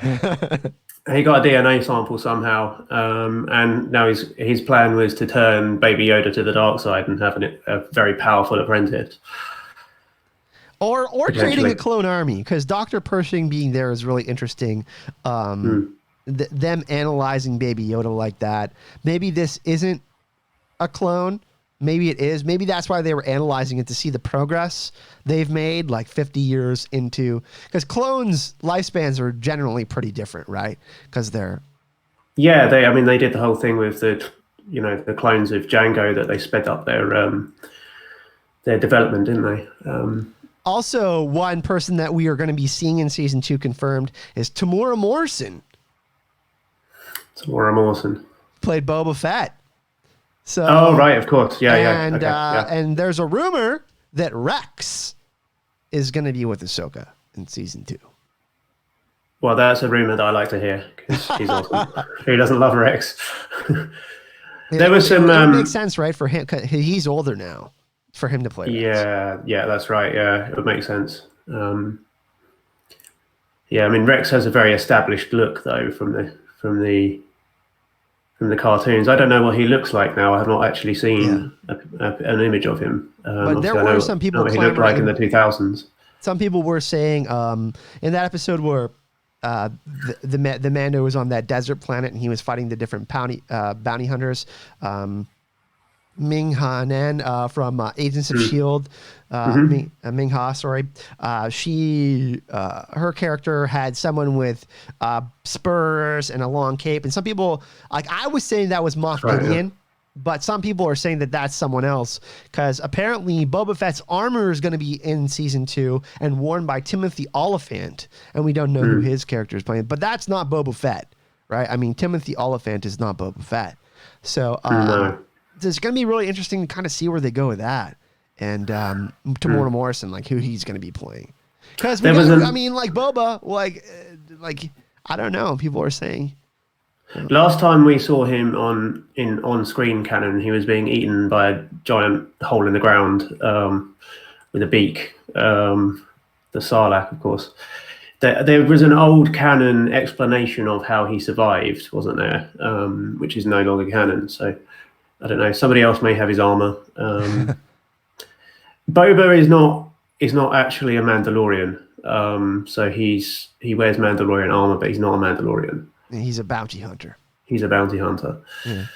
He got a DNA sample somehow, and now his plan was to turn Baby Yoda to the dark side and have a very powerful apprentice. Or creating a clone army, because Dr. Pershing being there is really interesting. Them analyzing Baby Yoda like that. Maybe this isn't a clone. Maybe it is. Maybe that's why they were analyzing it, to see the progress they've made like 50 years into, because clones' lifespans are generally pretty different, right? Because they're... Yeah, they did the whole thing with the clones of Django, that they sped up their development, didn't they? Also, one person that we are going to be seeing in season 2 confirmed is Tamora Morrison. Tamora Morrison played Boba Fett. So, oh, right, of course. Yeah, and, okay, yeah. And there's a rumor that Rex is going to be with Ahsoka in season 2. Well, that's a rumor that I like to hear, because he's awesome. Who doesn't love Rex? There was some... It makes sense, right, for him, 'cause he's older now, for him to play Rex. Yeah, that's right. Yeah, it would make sense. Yeah, I mean, Rex has a very established look, though, from the cartoons. I don't know what he looks like now. I have not actually seen an image of him. But there were some people what he looked like in the 2000s. Some people were saying in that episode where the Mando was on that desert planet and he was fighting the different bounty hunters, Ming Hanen from Agents of S.H.I.E.L.D., Ming Ha, sorry. Her character had someone with spurs and a long cape. And some people, like I was saying that was Moff Gideon, but some people are saying that that's someone else, because apparently Boba Fett's armor is going to be in season 2 and worn by Timothy Oliphant. And we don't know who his character is playing, but that's not Boba Fett, right? I mean, Timothy Oliphant is not Boba Fett. So, no. It's going to be really interesting to kind of see where they go with that. And Tamora Morrison, like who he's going to be playing. Because, I mean, like Boba, like I don't know. People are saying. Last time we saw him on-screen canon, he was being eaten by a giant hole in the ground with a beak. The Sarlacc, of course. There was an old canon explanation of how he survived, wasn't there? Which is no longer canon. So I don't know. Somebody else may have his armor. Boba is not actually a Mandalorian. So he wears Mandalorian armor, but he's not a Mandalorian. He's a bounty hunter. He's a bounty hunter. Yeah.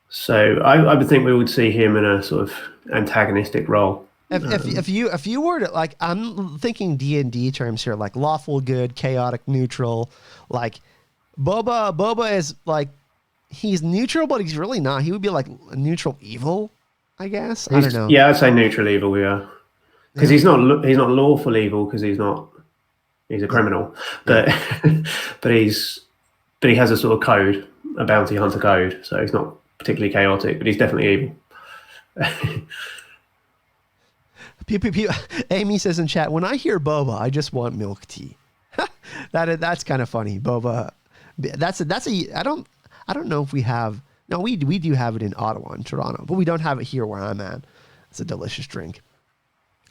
So I would think we would see him in a sort of antagonistic role. If you were to, like, I'm thinking D&D terms here, like lawful good, chaotic neutral. Like Boba is like, he's neutral, but he's really not. He would be like a neutral evil, I guess. I don't know. Yeah, I'd say neutral evil. Yeah, because he's not lawful evil, because he's a criminal, but but he has a sort of code, a bounty hunter code. So he's not particularly chaotic, but he's definitely evil. Amy says in chat, when I hear Boba, I just want milk tea. That's kind of funny. Boba. That's I don't know if we have. No, we do have it in Ottawa and Toronto, but we don't have it here where I'm at. It's a delicious drink.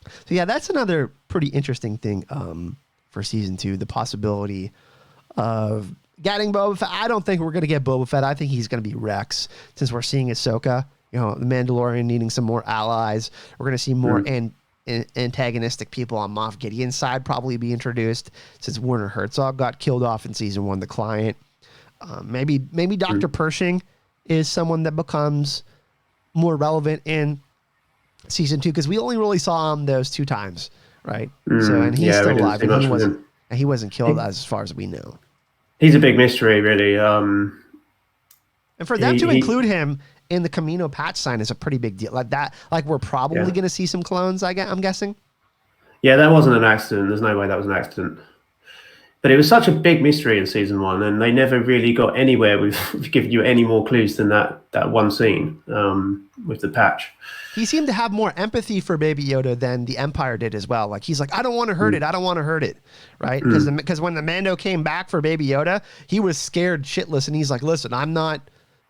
So yeah, that's another pretty interesting thing for season 2. The possibility of getting Boba Fett. I don't think we're going to get Boba Fett. I think he's going to be Rex, since we're seeing Ahsoka. You know, the Mandalorian needing some more allies. We're going to see more antagonistic people on Moff Gideon's side probably be introduced, since Werner Herzog got killed off in season 1, the client. Maybe Dr. Pershing is someone that becomes more relevant in season 2, because we only really saw him those 2 times, right? So, and he's still alive, and he wasn't killed as far as we know. He's a big mystery, really. And for them to include him in the Camino patch sign is a pretty big deal. Like that, like we're probably going to see some clones. I'm guessing. Yeah, that wasn't an accident. There's no way that was an accident. But it was such a big mystery in season 1, and they never really got anywhere with giving you any more clues than that one scene with the patch. He seemed to have more empathy for Baby Yoda than the Empire did as well. Like he's like, I don't want to hurt it. I don't want to hurt it, right? Because when the Mando came back for Baby Yoda, he was scared shitless, and he's like, listen, I'm not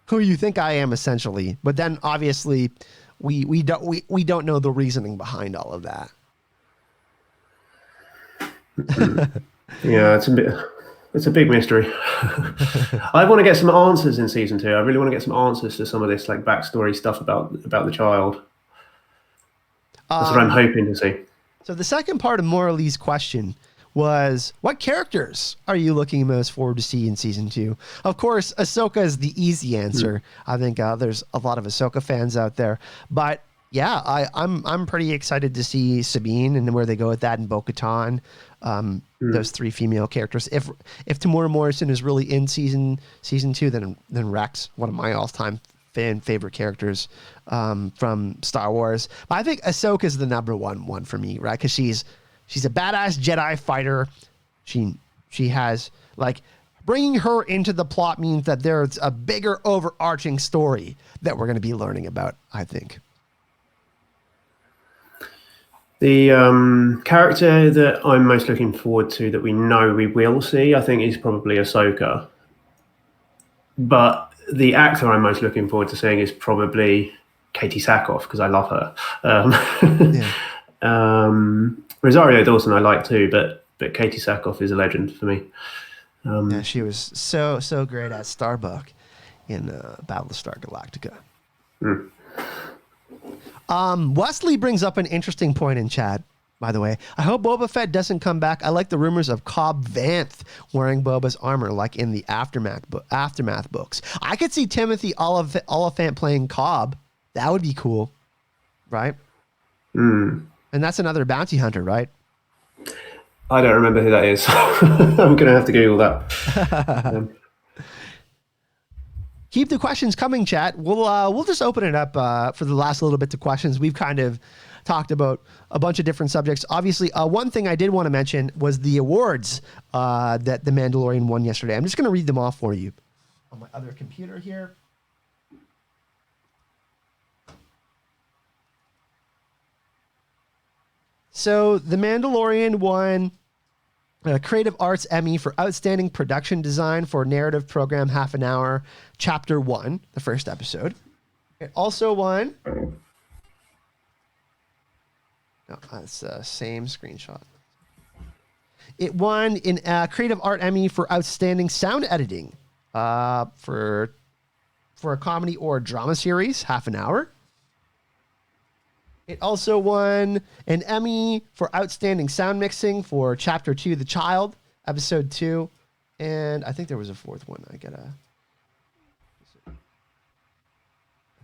who you think I am, essentially. But then obviously, we don't know the reasoning behind all of that. Yeah, it's a big mystery. I want to get some answers in season 2. I really want to get some answers to some of this like backstory stuff about the child. That's what I'm hoping to see. So the second part of Morley's question was, what characters are you looking most forward to see in season 2? Of course, Ahsoka is the easy answer. I think there's a lot of Ahsoka fans out there, but yeah, I'm pretty excited to see Sabine and where they go with that, and Bo-Katan. Those 3 female characters. If Tamora Morrison is really in season 2, then Rex, one of my all-time favorite characters from Star Wars. But I think Ahsoka is the number one for me, right? Because she's a badass Jedi fighter. She has, like, bringing her into the plot means that there's a bigger overarching story that we're going to be learning about, I think. The character that I'm most looking forward to, that we know we will see, I think is probably Ahsoka. But the actor I'm most looking forward to seeing is probably Katie Sackhoff, because I love her. Rosario Dawson I like too, but Katie Sackhoff is a legend for me. Yeah, she was so great at Starbuck in Battlestar Galactica. Wesley brings up an interesting point in chat, by the way. I hope Boba Fett doesn't come back. I like the rumors of Cobb Vanth wearing Boba's armor, like in the Aftermath books. I could see Timothy Oliphant playing Cobb. That would be cool, right? And that's another bounty hunter, right? I don't remember who that is. I'm going to have to Google that. Keep the questions coming, chat. We'll just open it up for the last little bit to questions. We've kind of talked about a bunch of different subjects. Obviously, one thing I did want to mention was the awards that The Mandalorian won yesterday. I'm just going to read them off for you on my other computer here. So The Mandalorian won Creative Arts Emmy for Outstanding Production Design for Narrative Program Half an Hour, Chapter 1, the first episode. It also won... No, that's the same screenshot. It won an Creative Art Emmy for Outstanding Sound Editing for a comedy or drama series, Half an Hour. It also won an Emmy for Outstanding Sound Mixing for Chapter 2, The Child, Episode 2. And I think there was a fourth one. I think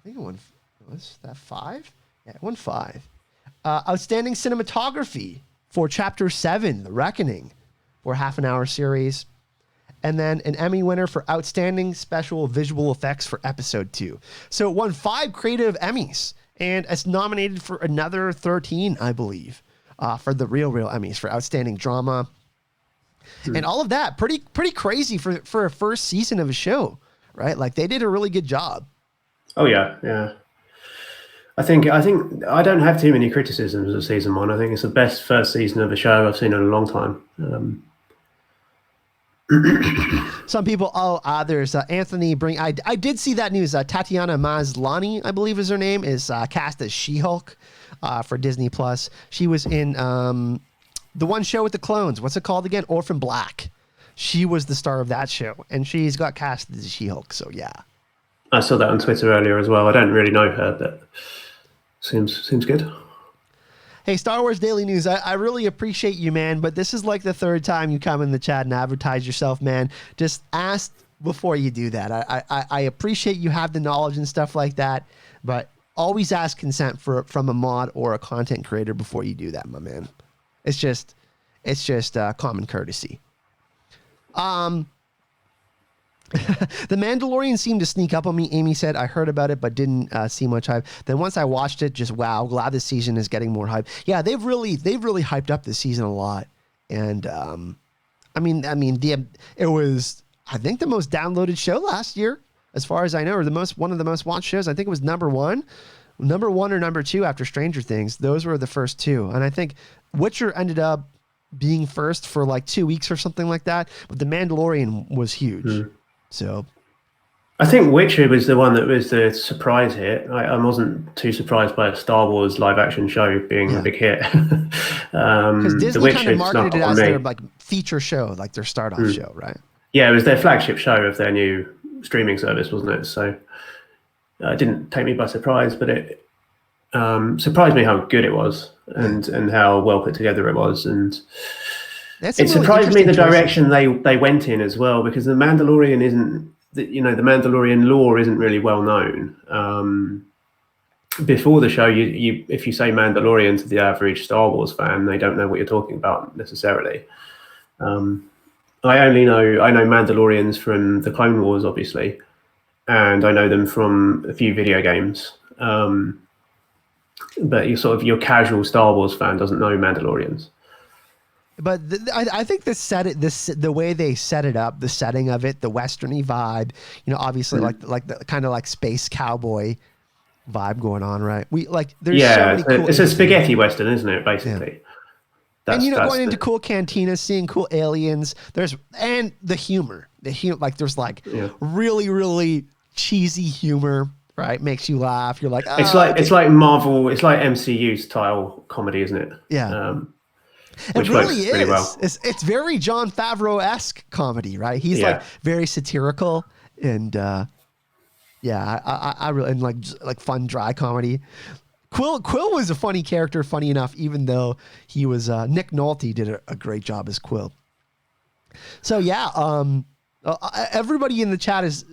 it won... Was that 5? Yeah, it won 5. Outstanding Cinematography for Chapter 7, The Reckoning, for Half an Hour series. And then an Emmy winner for Outstanding Special Visual Effects for Episode 2. So it won 5 creative Emmys. And it's nominated for another 13, I believe, for the real Emmys for Outstanding Drama. And all of that, pretty crazy for a first season of a show, right? Like, they did a really good job. Oh, yeah. I think I don't have too many criticisms of season 1. I think it's the best first season of a show I've seen in a long time. Some people, there's Anthony I did see that news. Tatiana Maslany, I believe is her name, is cast as She-Hulk for Disney Plus. She was in the one show with the clones. What's it called again? Orphan Black. She was the star of that show, and she's got cast as She-Hulk. So yeah, I saw that on Twitter earlier as well. I don't really know her, but seems good. Hey, Star Wars Daily News, I really appreciate you, man, but this is like the 3rd time you come in the chat and advertise yourself, man. Just ask before you do that. I appreciate you have the knowledge and stuff like that, but always ask consent from a mod or a content creator before you do that, my man. It's just common courtesy. The Mandalorian seemed to sneak up on me. Amy said, I heard about it, but didn't see much hype. Then once I watched it, just wow, glad this season is getting more hype. Yeah, they've really hyped up this season a lot. And it was, I think, the most downloaded show last year, as far as I know, or one of the most watched shows. I think it was number one or number 2 after Stranger Things. Those were the first 2. And I think Witcher ended up being first for like 2 weeks or something like that. But The Mandalorian was huge. So I think Witcher was the one that was the surprise hit. I wasn't too surprised by a Star Wars live action show being a big hit. Because The Disney kind Witcher of marketed snuck it up as on their me. like feature show, like their start off show, right? Yeah, it was their flagship show of their new streaming service, wasn't it? So it didn't take me by surprise, but it surprised me how good it was and how well put together it was. And That's it some really surprised me the interesting direction they went in as well, because the Mandalorian isn't, the Mandalorian lore isn't really well known. Before the show, you if you say Mandalorian to the average Star Wars fan, they don't know what you're talking about necessarily. I know Mandalorians from the Clone Wars, obviously, and I know them from a few video games. But your casual Star Wars fan doesn't know Mandalorians. But I think the way they set it up, the setting of it, the westerny vibe, obviously like the kind of like space cowboy vibe going on, right? There's so many cool. It's a spaghetti western, isn't it? Basically, and going into cool cantinas, seeing cool aliens. And the humor, like there's really really cheesy humor. Right, makes you laugh. You're like, oh, it's like Marvel, it's like MCU style comedy, isn't it? Yeah. Which it really works is. really well. It's very Jon Favreau-esque comedy, right? He's like very satirical and I really, and like fun dry comedy. Quill was a funny character, funny enough, even though he was Nick Nolte did a great job as Quill. So everybody in the chat is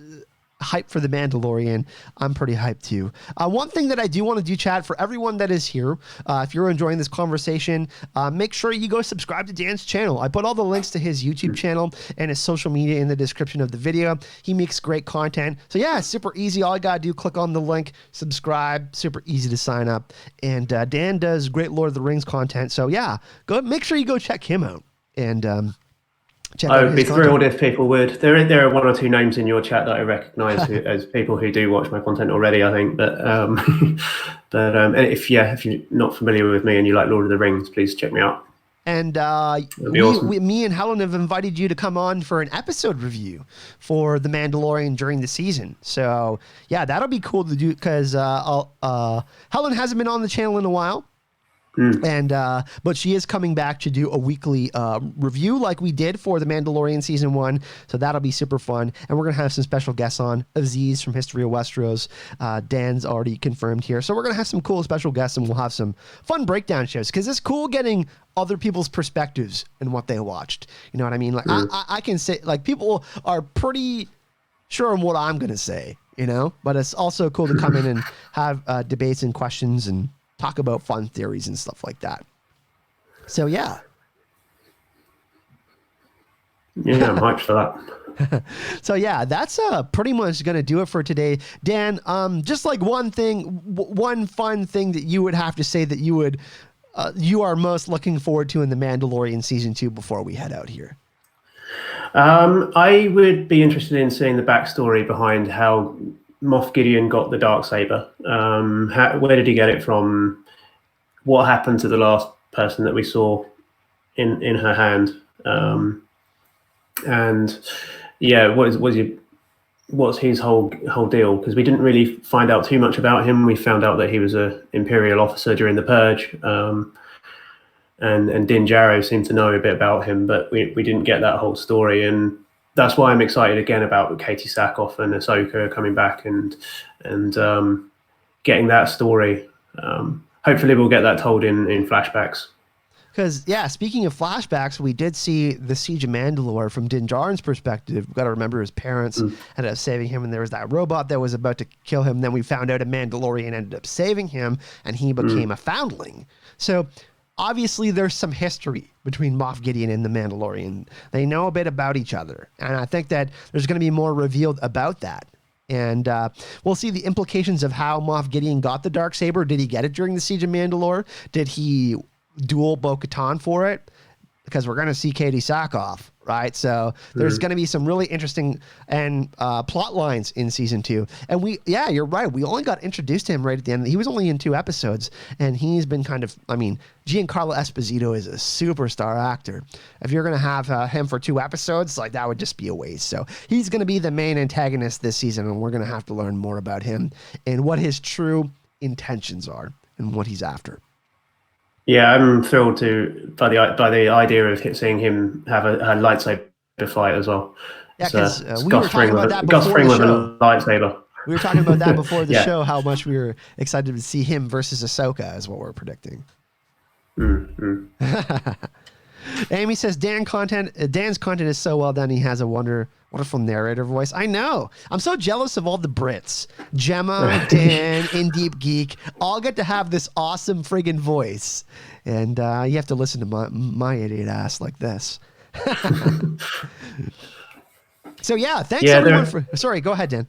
hyped for The Mandalorian. I'm pretty hyped too. One thing that I do want to do, chat, for everyone that is here, if you're enjoying this conversation, make sure you go subscribe to Dan's channel. I put all the links to his YouTube channel and his social media in the description of the video. He makes great content. So it's super easy. All you gotta do, click on the link, subscribe, super easy to sign up. And Dan does great Lord of the Rings content. So go make sure you go check him out. And I would be thrilled if people would. There are one or two names in your chat that I recognise as people who do watch my content already, I think. But if you're not familiar with me and you like Lord of the Rings, please check me out. And me and Helen have invited you to come on for an episode review for The Mandalorian during the season. So that'll be cool to do, because Helen hasn't been on the channel in a while. But she is coming back to do a weekly review like we did for The Mandalorian season 1. So that'll be super fun. And we're going to have some special guests on. Aziz from History of Westeros. Dan's already confirmed here. So we're going to have some cool special guests, and we'll have some fun breakdown shows, because it's cool getting other people's perspectives and what they watched. You know what I mean? Like I can say, like, people are pretty sure on what I'm going to say, but it's also cool to come in and have debates and questions and talk about fun theories and stuff like that. So I'm hyped for that. So that's pretty much going to do it for today. Dan, just like one fun thing that you would have to say that you are most looking forward to in The Mandalorian season 2 before we head out here. I would be interested in seeing the backstory behind how Moff Gideon got the Darksaber. Where did he get it from? What happened to the last person that we saw in her hand? What's his whole deal? Because we didn't really find out too much about him. We found out that he was an Imperial officer during the Purge, and Din Djarin seemed to know a bit about him, but we didn't get that whole story. And that's why I'm excited again about Katie Sackhoff and Ahsoka coming back and getting that story. Hopefully we'll get that told in flashbacks. Because, speaking of flashbacks, we did see the Siege of Mandalore from Din Djarin's perspective. We've got to remember his parents ended up saving him, and there was that robot that was about to kill him. Then we found out a Mandalorian ended up saving him, and he became a foundling. So obviously there's some history between Moff Gideon and the Mandalorian. They know a bit about each other, and I think that there's going to be more revealed about that. And we'll see the implications of how Moff Gideon got the Darksaber. Did he get it during the Siege of Mandalore? Did he duel Bo-Katan for it? Because we're going to see Katie Sackhoff right? So there's going to be some really interesting and plot lines in season 2. And you're right. We only got introduced to him right at the end. He was only in 2 episodes, and he's been Giancarlo Esposito is a superstar actor. If you're going to have him for 2 episodes, like that would just be a waste. So he's going to be the main antagonist this season, and we're going to have to learn more about him and what his true intentions are and what he's after. Yeah, I'm thrilled by the idea of seeing him have a lightsaber fight as well. Yeah, because we were talking about that before the show. Lightsaber. We were talking about that before the show, how much we were excited to see him versus Ahsoka is what we're predicting. Amy says Dan's content is so well done. He has a wonderful narrator voice. I know. I'm so jealous of all the Brits. Gemma, Dan, In Deep Geek all get to have this awesome friggin' voice, and you have to listen to my idiot ass like this. So yeah, thanks everyone for. Sorry, go ahead, Dan.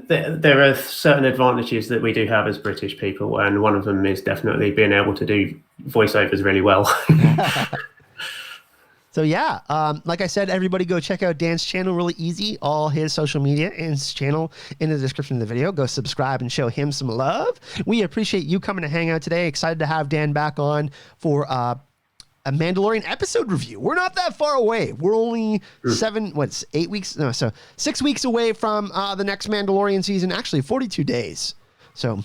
There are certain advantages that we do have as British people, and one of them is definitely being able to do voiceovers really well. So yeah, like I said, everybody go check out Dan's channel. Really easy. All his social media and his channel in the description of the video. Go subscribe and show him some love. We appreciate you coming to hang out today. Excited to have Dan back on for a Mandalorian episode review. We're not that far away. We're only 8 weeks? No, so 6 weeks away from the next Mandalorian season. Actually, 42 days. So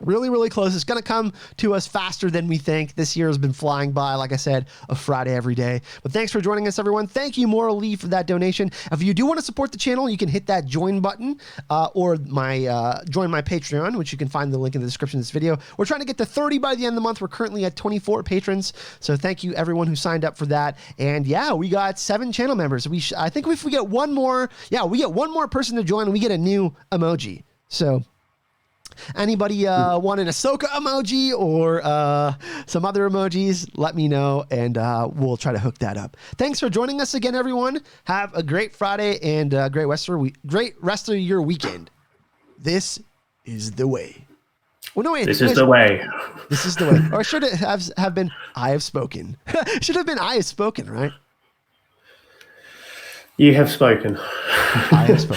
really, really close. It's going to come to us faster than we think. This year has been flying by, like I said, a Friday every day. But thanks for joining us, everyone. Thank you, Maura Lee, for that donation. If you do want to support the channel, you can hit that join button or join my Patreon, which you can find the link in the description of this video. We're trying to get to 30 by the end of the month. We're currently at 24 patrons. So thank you, everyone who signed up for that. And yeah, we got 7 channel members. I think if we get one more, we get one more person to join and we get a new emoji. So anybody want an Ahsoka emoji or some other emojis, let me know, and we'll try to hook that up. Thanks for joining us again, everyone. Have a great Friday and great rest of your weekend. This is the way. Well, no, wait. This is the way. This is the way. Or should it have been I have spoken? Should have been I have spoken, right? You have spoken. I have spoken.